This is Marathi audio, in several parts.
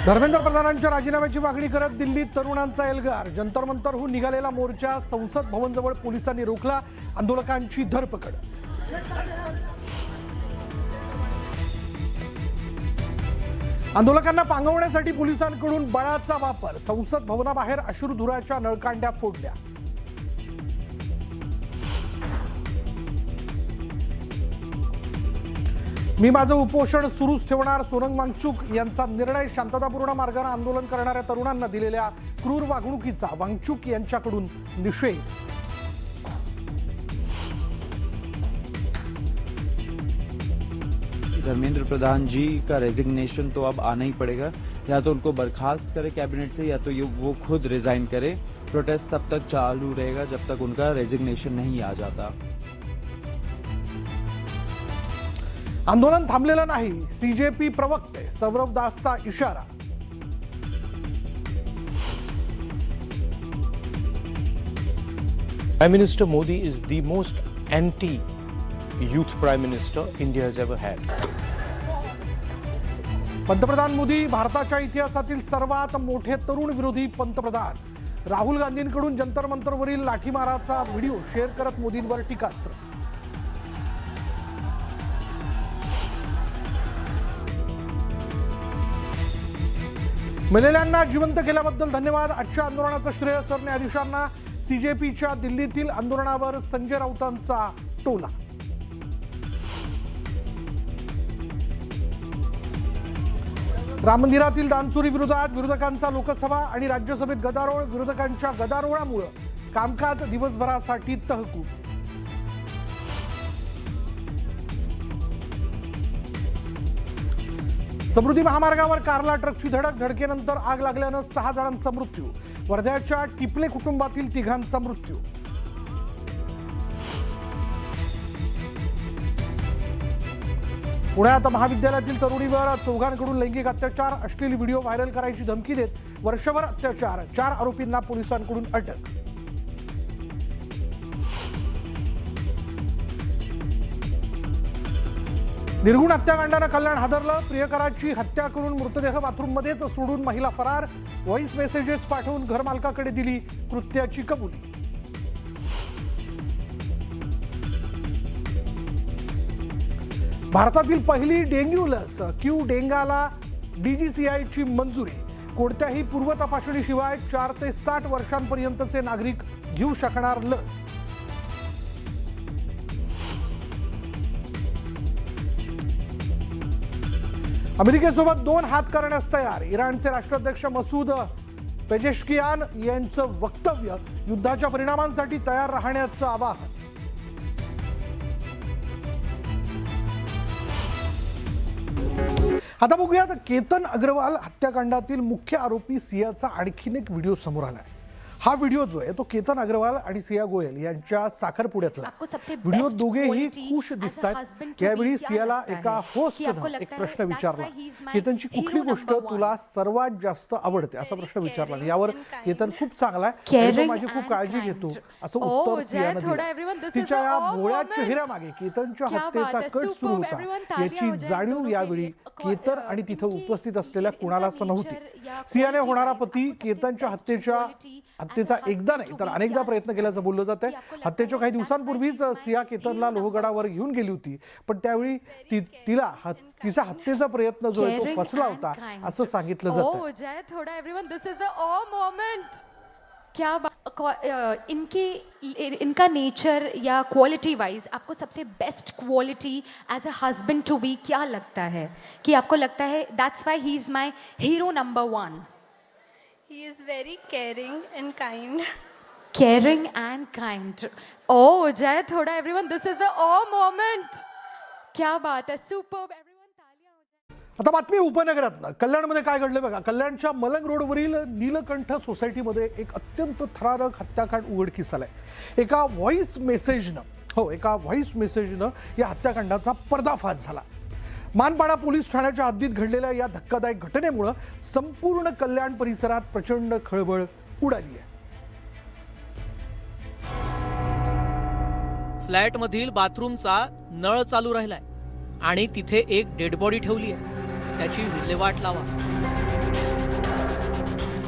धर्मेंद्र प्रधानांच्या राजीनाम्याची मागणी करत दिल्लीत तरुणांचा एल्गार। जंतर मंतरहून निघालेला मोर्चा संसद भवनजवळ पोलिसांनी रोखला। आंदोलकांची धरपकड। आंदोलकांना पांगवण्यासाठी पोलिसांकडून बळाचा वापर। संसद भवनाबाहेर अश्रुधुराच्या नळकांड्या फोडल्या। मी माझं उपोषण सुरूच ठेवणार, सोनम वांगचुक यांचा निर्णय। शांततापूर्ण मार्गाने आंदोलन करणाऱ्या तरुणांना दिलेल्या क्रूर वागणुकीचा वांगचुक यांच्याकडून निषेध। धर्मेंद्र प्रधान जी का रेजिग्नेशन तो अब आना ही पड़ेगा। या तो उनको बर्खास्त करे कैबिनेट से, या तो ये वो खुद रिजाइन करे। प्रोटेस्ट तब तक चालू रहेगा जब तक उनका रेजिग्नेशन नहीं आ जाता। आंदोलन थांबलेलं नाही, सीजेपी प्रवक्ते सौरभ दासचा इशारा। Prime Minister Modi is the most anti-youth Prime Minister India has ever had. पंतप्रधान मोदी भारताच्या इतिहासातील सर्वात मोठे तरुण विरोधी पंतप्रधान। राहुल गांधींकडून जंतर मंतरवरील लाठीमाराचा व्हिडिओ शेअर करत मोदींवर टीकास्त्र। मेलेल्यांना जिवंत केल्याबद्दल धन्यवाद। आजच्या आंदोलनाचं श्रेय सरन्यायाधीशांना। सीजेपीच्या दिल्लीतील आंदोलनावर संजय राऊतांचा टोला। राम मंदिरातील दानचोरी विरोधात विरोधकांचा लोकसभा आणि राज्यसभेत गदारोळ। विरोधकांच्या गदारोळामुळे कामकाज दिवसभरासाठी तहकूब। समृद्धी महामार्गावर कारला ट्रकची धडक। धडकेनंतर आग लागल्यानं 6 जणांचा मृत्यू। वर्ध्याच्या टिपले कुटुंबातील 3घांचा मृत्यू। पुण्यात महाविद्यालयातील तरुणीवर 4घांकडून लैंगिक अत्याचार। अश्लील व्हिडिओ व्हायरल करायची धमकी देत वर्षभर अत्याचार। 4 आरोपींना पोलिसांकडून अटक। निर्गुण हत्याकांडानं कल्याण हादरलं। प्रियकराची हत्या करून मृतदेह बाथरूममध्येच सोडून महिला फरार। व्हॉइस मेसेजेस पाठवून घरमालकाकडे दिली कृत्याची कबुली। भारतातील पहिली डेंग्यू लस क्यू डेंगाला डीजीसीआयची मंजुरी। कोणत्याही पूर्व तपासणीशिवाय 4 ते 60 वर्षांपर्यंतचे नागरिक घेऊ शकणार लस। अमेरिकेसोबत 2 हात करण्यास तयार। इराणचे राष्ट्राध्यक्ष मसूद पेजेश्कियान यांचं वक्तव्य। युद्धाच्या परिणामांसाठी तयार राहण्याचं आवाहन। आता बघूयात केतन अग्रवाल हत्याकांडातील मुख्य आरोपी सियाचा आणखीन एक व्हिडिओ समोर आलाय। हा व्हिडिओ जो आहे तो केतन अग्रवाल आणि सिया गोयल यांच्या साखरपुड्यातला व्हिडिओ। दोघेही खुश दिसतात। यावेळी सियाला एका होस्टनं एक प्रश्न विचारला, केतनची कुठली गोष्ट तुला सर्वात जास्त आवडते असा प्रश्न विचारला। यावर केतन खूप चांगला आहे, तो माझी खूप काळजी घेतो असं उत्तर सियानं दिलं। तिच्या या भोळ्या चेहऱ्यामागे केतनच्या हत्येचा कट सुरू होता याची जाणीव यावेळी केतन आणि तिथं उपस्थित असलेल्या कुणालाच नव्हती। सियाने होणारा पती केतनच्या हत्येचा एकदा नाही तर अनेकदा प्रयत्न केल्याचं बोललं जातंय। हत्येच्या काही दिवसांपूर्वीच सिया केतनला लोहगडावर घेऊन गेली होती, पण त्यावेळी तिचा हत्येचा प्रयत्न जो आहे तो फसला होता असं सांगितलं जातं। क्या इनका नेचर या क्वालिटी वाइज आपको सबसे best quality as a husband to be क्या लगता है कि आपको लगता है that's why he is my hero number 1? He is very caring and kind. Caring and kind. Oh, Jay, thoda everyone, this is a oh moment. क्या बात है, superb. Everyone, तालियां हो जाए. आता बातमी उपनगरात कल्याणमध्ये काय घडलं बघा। कल्याणच्या मलंग रोडवरील नीलकंठ सोसायटीमध्ये एक अत्यंत थरारक हत्याकांड उघडकीस आलंय। एका व्हॉइस मेसेजनं या हत्याकांडाचा पर्दाफाश झाला। मानपाडा पोलीस ठाण्याच्या हद्दीत घडलेल्या या धक्कादायक घटनेमुळे संपूर्ण कल्याण परिसरात प्रचंड खळबळ उडाली आहे। फ्लॅटमधील बाथरूमचा नळ चालू राहिलाय आणि तिथे एक डेड बॉडी ठेवली आहे, त्याची विल्हेवाट लावा।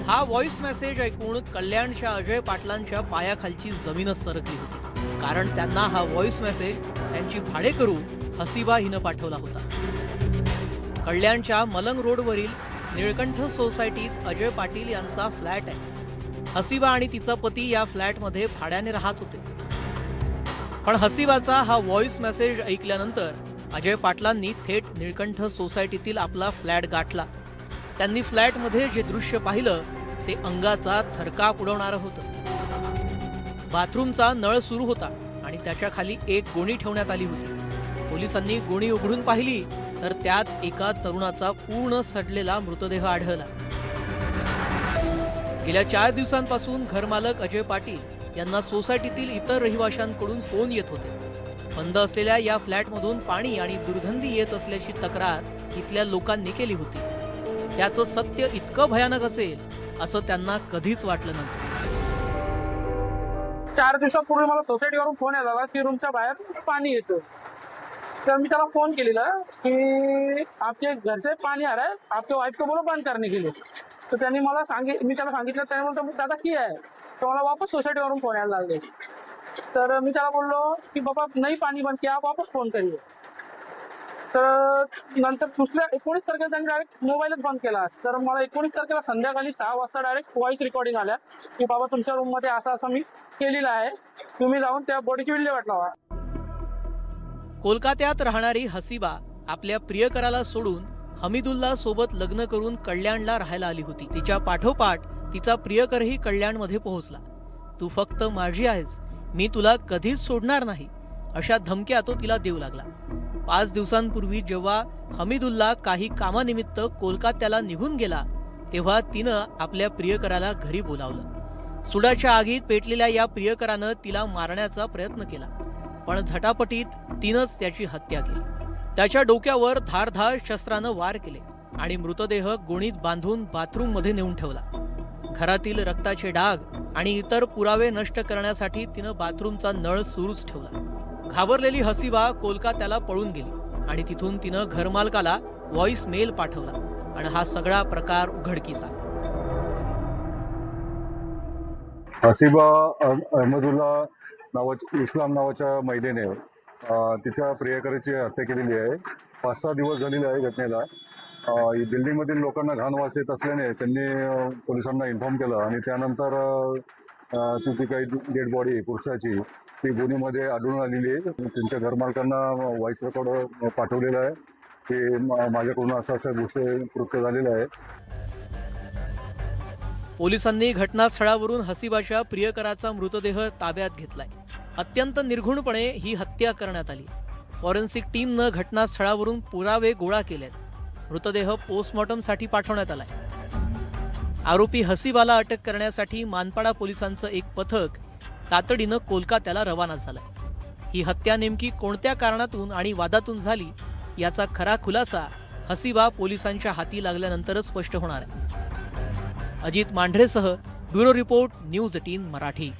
हा व्हॉइस मेसेज ऐकून कल्याणच्या अजय पाटलांच्या पायाखालची जमीनच सरकली होती, कारण त्यांना हा व्हॉइस मेसेज त्यांची भाडेकरू हसीबा हिनं पाठवला होता. कल्याणच्या मलंग रोडवरील निळकंठ सोसायटीत अजय पाटील यांचा फ्लॅट आहे. हसीबा आणि तिचा पती या फ्लॅटमध्ये भाड्याने राहत होते. पण हसीबाचा हा व्हॉइस मेसेज ऐकल्यानंतर अजय पाटलांनी थेट निळकंठ सोसायटीतील आपला फ्लॅट गाठला. त्यांनी फ्लॅटमध्ये जे दृश्य पाहिलं ते अंगाचा थरकाप उडवणारं होतं. बाथरूमचा नळ सुरू होता आणि त्याच्या खाली एक गोणी ठेवण्यात आली होती. पोलिसांनी गोणी उघडून पाहिली तर त्यात एका तरुणाचा पूर्ण सडलेला मृतदेह आढळला. गेल्या 4 दिवसांपासून घरमालक अजय पाटील यांना सोसायटीतील इतर रहिवाशांकडून फोन येत होते. बंद असलेल्या या फ्लॅटमधून पाणी आणि दुर्गंधी येत असल्याची तक्रार इथल्या लोकांनी केली होती. त्याचं सत्य इतकं भयानक असेल असं त्यांना कधीच वाटलं नव्हतं. 4 दिवसापूर्वी मला सोसायटीवरून फोन आला की रूमच्या बाहेर पाणी येतं. तर मी त्याला फोन केलेला की आपके घर से पानी आ रहा है, आपके वाइफ को बोलो बंद करने के लिए. तर त्यांनी मला मी त्याला सांगितलं. त्याने बोलतो दादा की आहे. तर मला वापस सोसायटीवरून फोन यायला लागले. तर मी त्याला बोललो की बाबा नाही पाणी बंद किया, वापस फोन करिए. तर नंतर दुसऱ्या 19 तारखेला त्यांनी डायरेक्ट मोबाईलच बंद केला. तर मला 19 तारखेला संध्याकाळी 6 वाजता डायरेक्ट व्हॉइस रेकॉर्डिंग आल्या की बाबा तुमच्या रूममध्ये असं असं मी केलेलं आहे, तुम्ही जाऊन त्या बॉडीची विल्हेवाट लावा. कोलकात्यात राहणारी हसीबा आपल्या प्रियकराला सोडून हमीदुल्ला सोबत लग्न करून कल्याणला राहायला आली होती. तिच्या पाठोपाठ तिचा प्रियकरही कल्याणमध्ये पोहोचला. तू फक्त माझी आहेस, मी तुला कधीच सोडणार नाही, अशा धमक्या तो तिला देऊ लागला. 5 दिवसांपूर्वी जेव्हा हमीदुल्ला काही कामानिमित्त कोलकात्याला निघून गेला तेव्हा तिनं आपल्या प्रियकराला घरी बोलावलं. सुडाच्या आगीत पेटलेल्या या प्रियकरानं तिला मारण्याचा प्रयत्न केला, पण झटापटीत तिनंच त्याची हत्या केली. त्याच्या डोक्यावर धारधार शस्त्रानं वार केले आणि मृतदेह गोणीत बांधून बाथरूम मध्ये नेऊन ठेवला. घरातील रक्ताचे डाग आणि इतर पुरावे नष्ट करण्यासाठी तिनं बाथरूमचा नळ सुरूच ठेवला. घाबरलेली हसीबा कोलकात्याला पळून गेली आणि तिथून तिनं घरमालकाला व्हॉइस मेल पाठवला आणि हा सगळा प्रकार उघडकीस आला. हसीबा अहमदुल्ला इस्लाम नावाच्या महिलेने तिच्या प्रियकराची हत्या केलेली आहे. 5-6 दिवस झालेले आहे घटनेला. बिल्डिंगमधील लोकांना घाण वास येत असल्याने त्यांनी पोलिसांना इन्फॉर्म केलं आणि त्यानंतर ती काही डेड बॉडी पुरुषाची ती गोणीमध्ये आढळून आलेली आहे. त्यांच्या घरमालकांना व्हॉइस रेकॉर्ड पाठवलेला आहे की माझ्याकडून असं गोष्टी कृत्य झालेलं आहे. पोलिसांनी घटनास्थळावरून हसीबाच्या प्रियकराचा मृतदेह ताब्यात घेतलाय. अत्यंत निर्घुणपणे ही हत्या करण्यात आली. फॉरेन्सिक टीमनं घटनास्थळावरून पुरावे गोळा केलेत. मृतदेह पोस्टमॉर्टमसाठी पाठवण्यात आलाय. आरोपी हसीबाला अटक करण्यासाठी मानपाडा पोलिसांचं एक पथक तातडीनं कोलकात्याला रवाना झालंय. ही हत्या नेमकी कोणत्या कारणातून आणि वादातून झाली याचा खरा खुलासा हसीबा पोलिसांच्या हाती लागल्यानंतरच स्पष्ट होणार आहे. अजित मांढरेसह ब्युरो रिपोर्ट, न्यूज 18 मराठी.